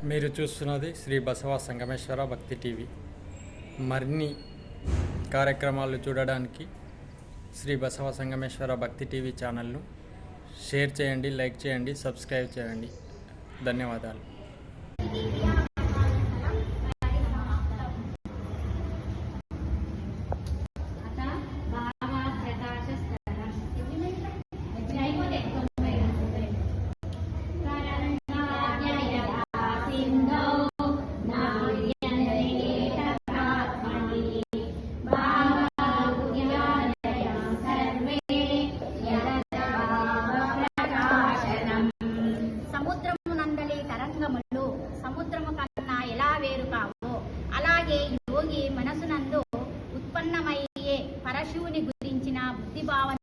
మీరు చూస్తున్నది శ్రీ బసవ సంగమేశ్వర భక్తి టీవీ. మరిన్ని కార్యక్రమాలు చూడడానికి శ్రీ బసవ సంగమేశ్వర భక్తి టీవీ ఛానల్ను షేర్ చేయండి, లైక్ చేయండి, సబ్స్క్రైబ్ చేయండి. ధన్యవాదాలు. సముద్రము కన్నా ఎలా వేరు కావో అలాగే యోగి మనసునందు ఉత్పన్నమయ్యే పరశువుని గురించిన బుద్ధి భావన